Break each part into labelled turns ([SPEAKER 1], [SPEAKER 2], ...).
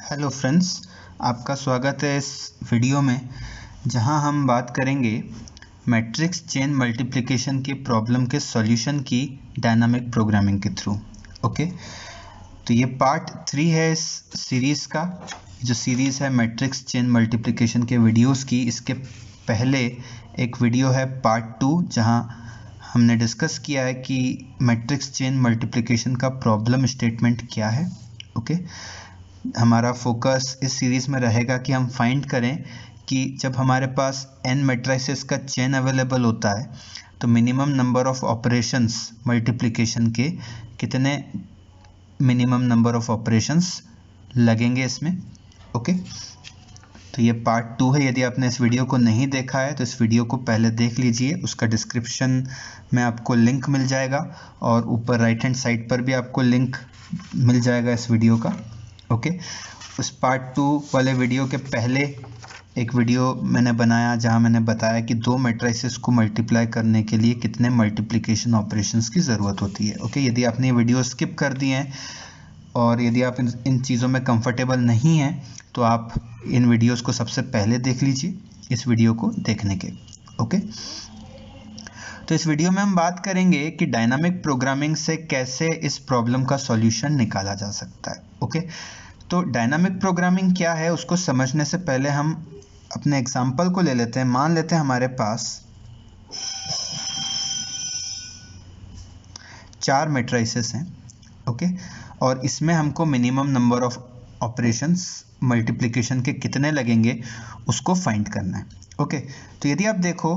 [SPEAKER 1] Hello friends, आपका स्वागत है इस वीडियो में जहां हम बात करेंगे मैट्रिक्स चेन मल्टीप्लिकेशन की प्रॉब्लम के सॉल्यूशन की डायनामिक प्रोग्रामिंग के थ्रू। ओके, तो ये पार्ट 3 है इस सीरीज़ का। जो सीरीज़ है मैट्रिक्स चेन मल्टीप्लिकेशन के वीडियोस की, इसके पहले एक वीडियो है पार्ट 2 जहां हमने डिस्कस किया है कि मैट्रिक्स चेन मल्टीप्लिकेशन का प्रॉब्लम स्टेटमेंट क्या है। ओके, हमारा फोकस इस सीरीज़ में रहेगा कि हम फाइंड करें कि जब हमारे पास n मैट्रिसेस का चेन अवेलेबल होता है तो minimum number of operations multiplication के कितने मिनिमम नंबर ऑफ ऑपरेशंस लगेंगे इसमें। ओके, तो ये पार्ट 2 है। यदि आपने इस वीडियो को नहीं देखा है तो इस वीडियो को पहले देख लीजिए, उसका डिस्क्रिप्शन में आपको लिंक मिल जाएगा और ऊपर राइट हैंड साइड पर भी आपको लिंक मिल जाएगा इस वीडियो का। ओके, उस पार्ट 2 वाले वीडियो के पहले एक वीडियो मैंने बनाया जहां मैंने बताया कि दो मैट्रिसेस को मल्टीप्लाई करने के लिए कितने मल्टीप्लिकेशन ऑपरेशंस की ज़रूरत होती है। ओके, यदि आपने ये वीडियो स्किप कर दिए हैं और यदि आप इन चीज़ों में कंफर्टेबल नहीं हैं तो आप इन वीडियोस को सबसे पहले देख लीजिए इस वीडियो को देखने के। ओके, तो इस वीडियो में हम बात करेंगे कि डायनामिक प्रोग्रामिंग से कैसे इस प्रॉब्लम का सॉल्यूशन निकाला जा सकता है। ओके, तो डायनामिक प्रोग्रामिंग क्या है उसको समझने से पहले हम अपने एग्जांपल को ले लेते हैं। मान लेते हैं हमारे पास 4 मैट्रिसेस हैं। ओके, और इसमें हमको minimum number of operations multiplication के कितने लगेंगे उसको फाइंड करना है। ओके, तो यदि आप देखो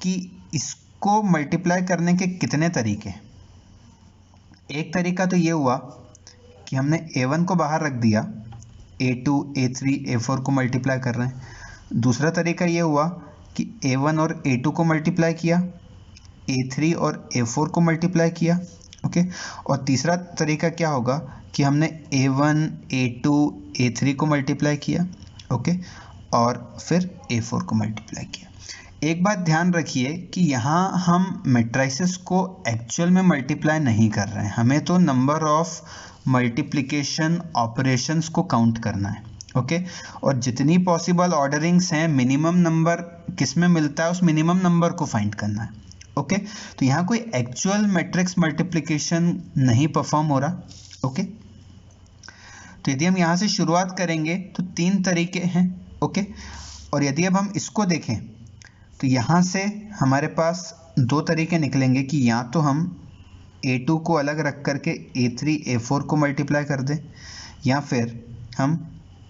[SPEAKER 1] कि इसको मल्टीप्लाई करने के कितने तरीके, एक तरीका तो ये हुआ कि हमने a1 को बाहर रख दिया, a2, a3, a4 को मल्टीप्लाई कर रहे हैं। दूसरा तरीका ये हुआ कि a1 और a2 को मल्टीप्लाई किया, a3 और a4 को मल्टीप्लाई किया। ओके, और तीसरा तरीका क्या होगा कि हमने a1, a2, a3 को मल्टीप्लाई किया। ओके, और फिर a4 को मल्टीप्लाई किया। एक बात ध्यान रखिए कि यहाँ हम मैट्रिसेस को एक्चुअल में मल्टीप्लाई नहीं कर रहे हैं, हमें तो नंबर ऑफ मल्टीप्लिकेशन ऑपरेशंस को काउंट करना है। ओके, और जितनी पॉसिबल ऑर्डरिंग्स हैं मिनिमम नंबर किस में मिलता है उस मिनिमम नंबर को फाइंड करना है। ओके, तो यहाँ कोई एक्चुअल मैट्रिक्स मल्टीप्लिकेशन नहीं परफॉर्म हो रहा। ओके, तो यदि हम यहाँ से शुरुआत करेंगे तो 3 तरीके हैं। ओके, और यदि अब हम इसको देखें तो यहाँ से हमारे पास 2 तरीके निकलेंगे कि या तो हम a2 को अलग रख करके a3, a4 को मल्टीप्लाई कर दें, या फिर हम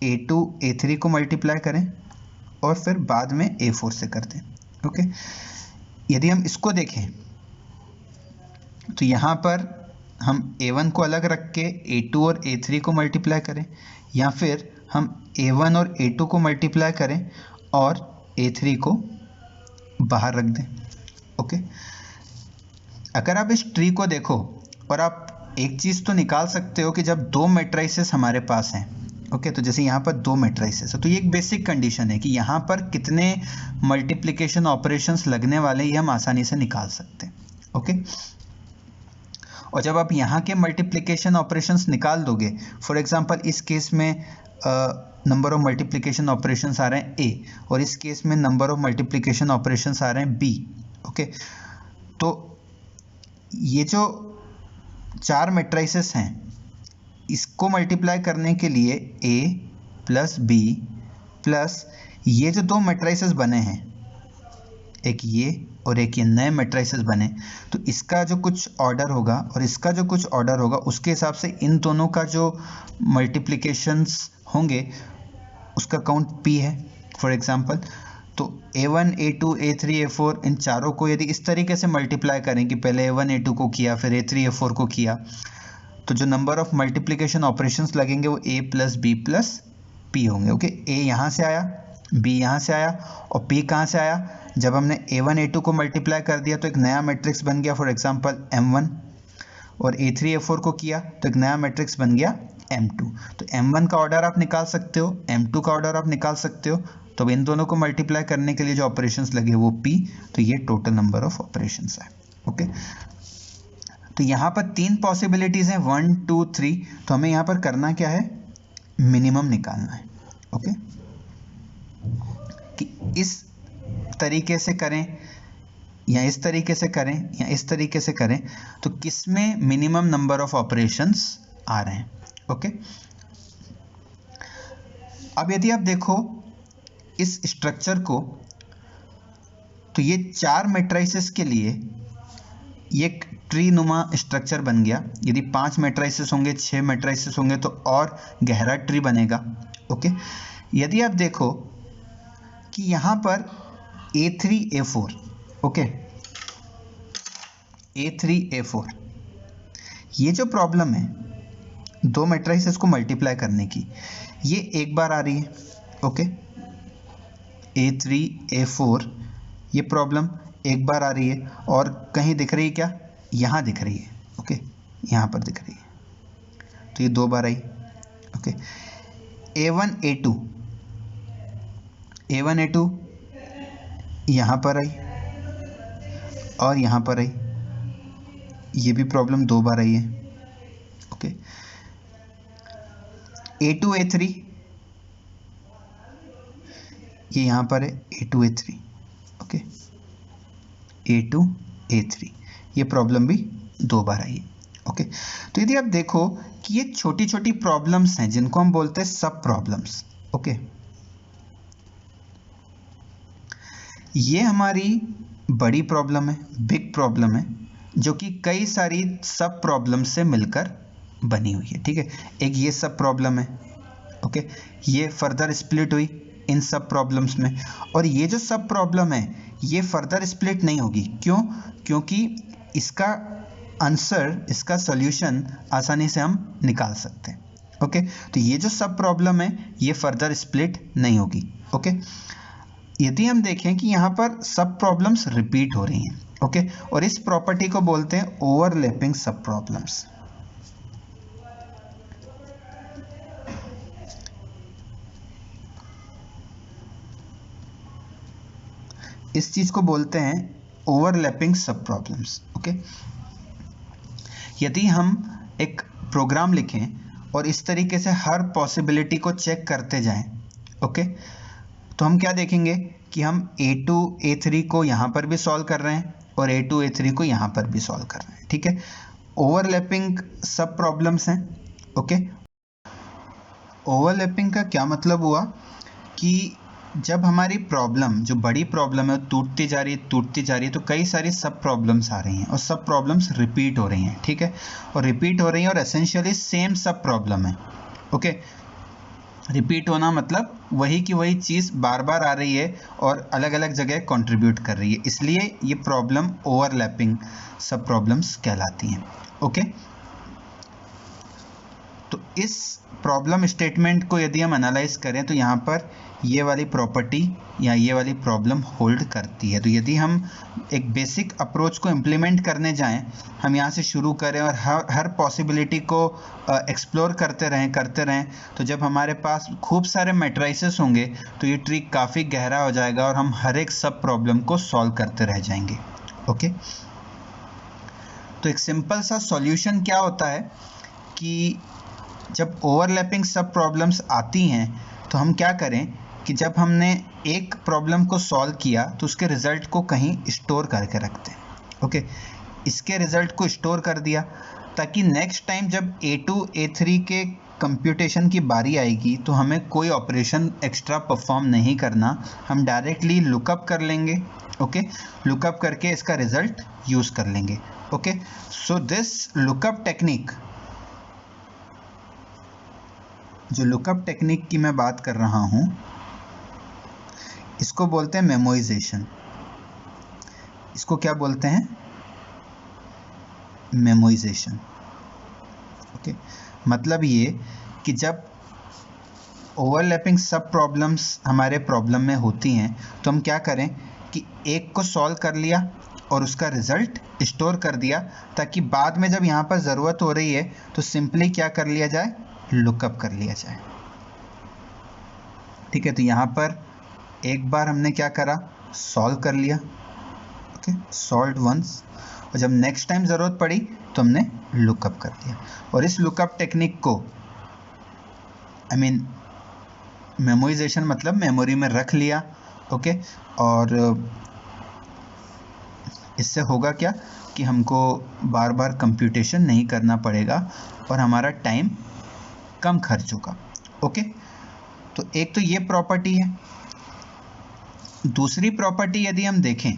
[SPEAKER 1] a2, a3 को मल्टीप्लाई करें और फिर बाद में a4 से कर दें। ओके, यदि हम इसको देखें तो यहाँ पर हम a1 को अलग रख के a2 और a3 को मल्टीप्लाई करें, या फिर हम a1 और a2 को मल्टीप्लाई करें और a3 को बाहर रख दें। ओके, अगर आप इस ट्री को देखो और आप एक चीज़ तो निकाल सकते हो कि जब 2 मैट्रिसेस हमारे पास हैं, ओके, तो जैसे यहाँ पर 2 मैट्रिसेस है तो ये एक बेसिक कंडीशन है कि यहाँ पर कितने मल्टीप्लिकेशन ऑपरेशंस लगने वाले ये हम आसानी से निकाल सकते हैं। ओके, और जब आप यहाँ के मल्टीप्लिकेशन ऑपरेशंस निकाल दोगे, फॉर एग्जांपल इस केस में नंबर ऑफ मल्टीप्लिकेशन ऑपरेशंस आ रहे हैं a और इस केस में नंबर ऑफ मल्टीप्लिकेशन ऑपरेशंस आ रहे हैं b। ओके, तो ये जो 4 मैट्रिसेस हैं इसको मल्टीप्लाई करने के लिए a प्लस b प्लस ये जो 2 मैट्रिसेस बने हैं, एक ये और एक ये नए मैट्रिसेस बने, तो इसका जो कुछ ऑर्डर होगा और इसका जो कुछ ऑर्डर होगा उसके हिसाब से इन दोनों का जो मल्टीप्लिकेशंस होंगे उसका काउंट p है फॉर एग्जांपल। तो a1, a2, a3, a4 इन चारों को यदि इस तरीके से मल्टीप्लाई करें कि पहले a1, a2 को किया फिर a3, a4 को किया, तो जो नंबर ऑफ मल्टीप्लिकेशन ऑपरेशंस लगेंगे वो a plus b plus p होंगे। ओके, a यहाँ से आया, b यहाँ से आया और p कहाँ से आया, जब हमने a1, a2 को मल्टीप्लाई कर दिया तो एक नया मैट्रिक्स बन गया फॉर एग्जांपल m1, और a3, a4 को किया तो एक नया मैट्रिक्स बन गया m2। तो m1 का ऑर्डर आप निकाल सकते हो, m2 का ऑर्डर आप निकाल सकते हो, तो इन दोनों को मल्टीप्लाई करने के लिए जो ऑपरेशंस लगे वो p, तो ये टोटल नंबर ऑफ ऑपरेशंस है। ओके, तो यहाँ पर 3 पॉसिबिलिटीज़ हैं 1, 2, 3। तो हमें यहाँ पर करना क्या है, मिनिमम निकालना है। ओके, कि इस तरीके से करें या इस तरीके से करें या इस तरीके से करें तो किसमें मिनिमम नंबर ऑफ ऑपरेशंस आ रहे हैं। ओके, अब यदि आप देखो इस स्ट्रक्चर को, तो ये 4 मैट्रिसेस के लिए ये एक ट्री नुमा स्ट्रक्चर बन गया। यदि 5 मैट्रिसेस होंगे, 6 मैट्रिसेस होंगे तो और गहरा ट्री बनेगा। ओके, यदि आप देखो कि यहाँ पर A3 A4, okay, A3 A4, ये जो प्रॉब्लम है 2 मैट्रिसेस को मल्टीप्लाई करने की, ये एक बार आ रही है। ओके, A3 A4 ये प्रॉब्लम एक बार आ रही है और कहीं दिख रही है क्या? यहाँ दिख रही है। ओके, यहाँ पर दिख रही है, तो ये 2 बार आई। ओके, A1 A2 यहाँ पर आई और यहाँ पर आई, ये भी प्रॉब्लम 2 बार आई है। ओके, A2 A3 ये यहाँ पर है, A2 A3। Okay, A2 A3 ये प्रॉब्लम भी 2 बार आई है। ओके, तो यदि आप देखो कि ये छोटी छोटी प्रॉब्लम्स हैं जिनको हम बोलते हैं सब प्रॉब्लम्स। ओके, ये हमारी बड़ी प्रॉब्लम है, बिग प्रॉब्लम है, जो कि कई सारी सब प्रॉब्लम से मिलकर बनी हुई है। ठीक है, एक ये सब प्रॉब्लम है। ओके, ये फर्दर स्प्लिट हुई इन सब प्रॉब्लम्स में, और ये जो सब प्रॉब्लम है ये फर्दर स्प्लिट नहीं होगी। क्यों? क्योंकि इसका आंसर, इसका सॉल्यूशन आसानी से हम निकाल सकते हैं। ओके, तो ये जो सब प्रॉब्लम है ये फर्दर स्प्लिट नहीं होगी। ओके, यदि हम देखें कि यहाँ पर सब प्रॉब्लम्स रिपीट हो रही हैं। ओके, और इस प्रॉपर्टी को बोलते हैं ओवरलैपिंग सब प्रॉब्लम्स। इस चीज को बोलते हैं ओवरलैपिंग सब प्रॉब्लम्स। ओके, यदि हम एक प्रोग्राम लिखें और इस तरीके से हर पॉसिबिलिटी को चेक करते जाएं, ओके, तो हम क्या देखेंगे कि हम A2 A3 को यहाँ पर भी सॉल्व कर रहे हैं और A2 A3 को यहाँ पर भी सॉल्व कर रहे हैं। ठीक है, ओवरलैपिंग सब प्रॉब्लम्स हैं। ओके, ओवरलैपिंग का क्या मतलब हुआ कि जब हमारी प्रॉब्लम, जो बड़ी प्रॉब्लम है, टूटती जा रही है, तो कई सारी सब प्रॉब्लम्स आ रही हैं और सब प्रॉब्लम्स रिपीट हो रही हैं। ठीक है, और रिपीट हो रही हैं और एसेंशियली सेम सब प्रॉब्लम है। ओके, रिपीट होना मतलब वही की वही चीज़ बार बार आ रही है और अलग अलग जगह कंट्रीब्यूट कर रही है, इसलिए ये प्रॉब्लम ओवरलैपिंग सब प्रॉब्लम्स कहलाती हैं। ओके, तो इस प्रॉब्लम स्टेटमेंट को यदि हम एनालाइज करें तो यहाँ पर ये वाली प्रॉपर्टी या ये वाली प्रॉब्लम होल्ड करती है। तो यदि हम एक बेसिक अप्रोच को इम्प्लीमेंट करने जाएं, हम यहाँ से शुरू करें और हर पॉसिबिलिटी को एक्सप्लोर करते रहें, तो जब हमारे पास खूब सारे मैट्रिसेस होंगे तो ये ट्री काफ़ी गहरा हो जाएगा और हम हर एक सब प्रॉब्लम को सॉल्व करते रह जाएंगे। ओके, तो एक सिंपल सा सॉल्यूशन क्या होता है कि जब ओवरलैपिंग सब प्रॉब्लम्स आती हैं तो हम क्या करें कि जब हमने एक प्रॉब्लम को सॉल्व किया तो उसके रिज़ल्ट को कहीं स्टोर करके रखते हैं। ओके, इसके रिज़ल्ट को स्टोर कर दिया ताकि नेक्स्ट टाइम जब A2 A3 के कंप्यूटेशन की बारी आएगी तो हमें कोई ऑपरेशन एक्स्ट्रा परफॉर्म नहीं करना, हम डायरेक्टली लुकअप कर लेंगे। ओके, लुकअप करके इसका रिज़ल्ट यूज़ कर लेंगे। Okay, so this lookup technique, जो लुकअप टेक्निक की मैं बात कर रहा हूँ, इसको बोलते हैं मेमोइजेशन। इसको क्या बोलते हैं? मेमोइजेशन। ओके, मतलब ये कि जब ओवरलैपिंग सब प्रॉब्लम्स हमारे प्रॉब्लम में होती हैं तो हम क्या करें कि एक को सॉल्व कर लिया और उसका रिजल्ट स्टोर कर दिया ताकि बाद में जब यहाँ पर ज़रूरत हो रही है तो सिंपली क्या कर लिया जाए, लुकअप कर लिया जाए। ठीक है, तो यहाँ पर एक बार हमने क्या करा, सॉल्व कर लिया। ओके, सॉल्व वंस, और जब नेक्स्ट टाइम ज़रूरत पड़ी तो हमने लुकअप कर लिया। और इस लुकअप टेक्निक को आई मीन मेमोराइजेशन मतलब मेमोरी में रख लिया, ओके। और इससे होगा क्या कि हमको बार बार कंप्यूटेशन नहीं करना पड़ेगा और हमारा टाइम कम खर्च होगा, ओके। तो एक तो ये प्रॉपर्टी है। दूसरी प्रॉपर्टी यदि हम देखें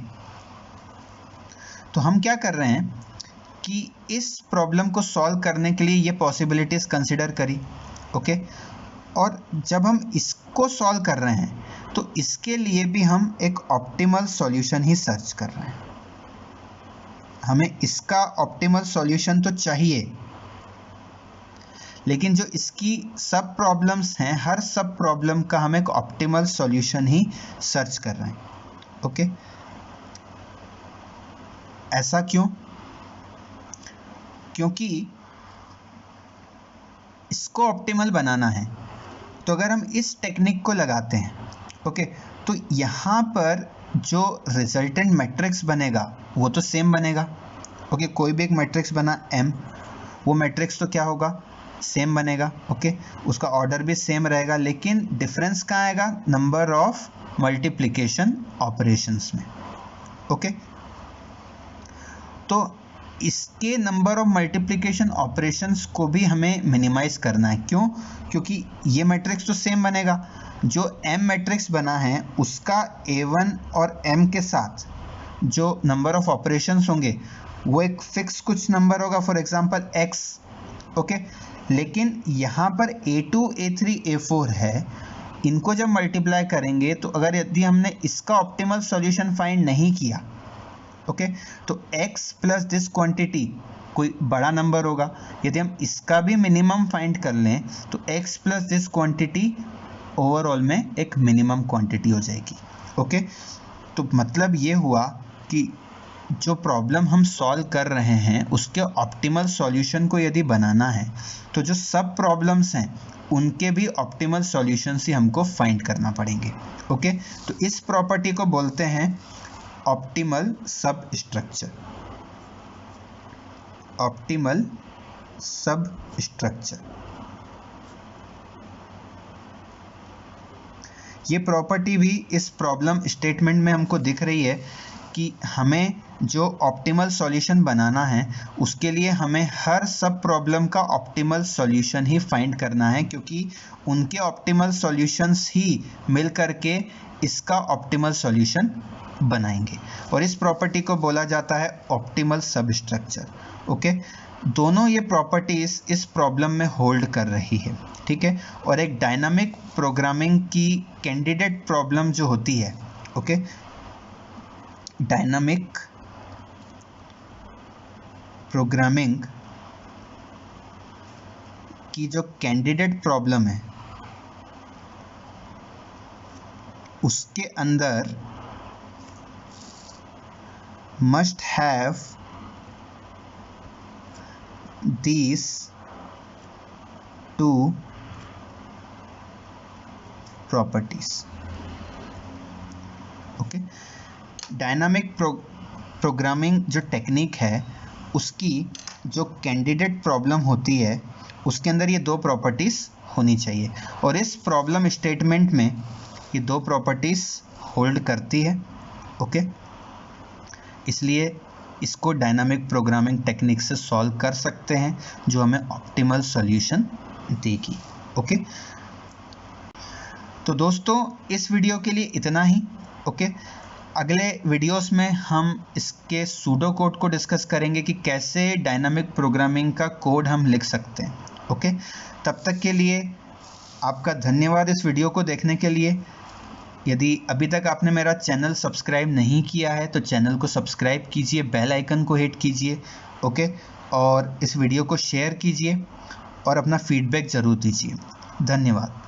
[SPEAKER 1] तो हम क्या कर रहे हैं कि इस प्रॉब्लम को सॉल्व करने के लिए ये पॉसिबिलिटीज कंसिडर करी, ओके। और जब हम इसको सॉल्व कर रहे हैं तो इसके लिए भी हम एक ऑप्टिमल सॉल्यूशन ही सर्च कर रहे हैं। हमें इसका ऑप्टिमल सॉल्यूशन तो चाहिए, लेकिन जो इसकी सब प्रॉब्लम्स हैं, हर सब प्रॉब्लम का हम एक ऑप्टिमल सॉल्यूशन ही सर्च कर रहे हैं, ओके। ऐसा क्यों? क्योंकि इसको ऑप्टिमल बनाना है तो अगर हम इस टेक्निक को लगाते हैं, ओके, तो यहाँ पर जो रिजल्टेंट मैट्रिक्स बनेगा वो तो सेम बनेगा, ओके। कोई भी एक मैट्रिक्स बना M, वो मैट्रिक्स तो क्या होगा, सेम बनेगा, ओके। उसका ऑर्डर भी सेम रहेगा, लेकिन डिफरेंस कहाँ आएगा, नंबर ऑफ मल्टीप्लिकेशन ऑपरेशंस में, ओके। तो इसके नंबर ऑफ मल्टीप्लिकेशन ऑपरेशंस को भी हमें मिनिमाइज करना है। क्यों? क्योंकि ये मैट्रिक्स तो सेम बनेगा। जो M मैट्रिक्स बना है उसका A1 और M के साथ जो नंबर ऑफ ऑपरेशंस होंगे वो एक फिक्स कुछ नंबर होगा, फॉर एग्जांपल X, ओके। लेकिन यहाँ पर A2, A3, A4 है, इनको जब मल्टीप्लाई करेंगे तो अगर यदि हमने इसका ऑप्टिमल सॉल्यूशन फाइंड नहीं किया, ओके, तो x प्लस दिस क्वांटिटी कोई बड़ा नंबर होगा। यदि हम इसका भी मिनिमम फाइंड कर लें तो x plus this quantity overall में एक मिनिमम क्वांटिटी हो जाएगी, ओके। तो मतलब ये हुआ कि जो प्रॉब्लम हम सॉल्व कर रहे हैं उसके ऑप्टिमल सॉल्यूशन को यदि बनाना है तो जो सब प्रॉब्लम्स हैं उनके भी ऑप्टिमल सॉल्यूशंस ही हमको फाइंड करना पड़ेंगे, ओके। तो इस प्रॉपर्टी को बोलते हैं ऑप्टिमल सब स्ट्रक्चर, ऑप्टिमल सब स्ट्रक्चर। ये प्रॉपर्टी भी इस प्रॉब्लम स्टेटमेंट में हमको दिख रही है कि हमें जो ऑप्टिमल सॉल्यूशन बनाना है उसके लिए हमें हर सब प्रॉब्लम का ऑप्टिमल सॉल्यूशन ही फाइंड करना है, क्योंकि उनके ऑप्टिमल सॉल्यूशंस ही मिल करके इसका ऑप्टिमल सॉल्यूशन बनाएंगे। और इस प्रॉपर्टी को बोला जाता है ऑप्टिमल सब स्ट्रक्चर, ओके। दोनों ये प्रॉपर्टीज इस प्रॉब्लम में होल्ड कर रही है, ठीक है। और एक डायनामिक प्रोग्रामिंग की कैंडिडेट प्रॉब्लम जो होती है, ओके, डायनामिक प्रोग्रामिंग की जो कैंडिडेट प्रॉब्लम है उसके अंदर must have these two properties, okay. Dynamic programming जो टेक्निक है उसकी जो कैंडिडेट प्रॉब्लम होती है उसके अंदर ये दो प्रॉपर्टीज होनी चाहिए, और इस प्रॉब्लम स्टेटमेंट में ये दो प्रॉपर्टीज होल्ड करती है, ओके। इसलिए इसको डायनामिक प्रोग्रामिंग टेक्निक से सॉल्व कर सकते हैं जो हमें ऑप्टिमल सॉल्यूशन देगी, ओके। तो दोस्तों इस वीडियो के लिए इतना ही, ओके। अगले वीडियोस में हम इसके सूडो कोड को डिस्कस करेंगे कि कैसे डायनामिक प्रोग्रामिंग का कोड हम लिख सकते हैं, ओके। तब तक के लिए आपका धन्यवाद इस वीडियो को देखने के लिए। यदि अभी तक आपने मेरा चैनल सब्सक्राइब नहीं किया है तो चैनल को सब्सक्राइब कीजिए, बेल आइकन को हिट कीजिए, ओके। और इस वीडियो को शेयर कीजिए और अपना फीडबैक ज़रूर दीजिए। धन्यवाद।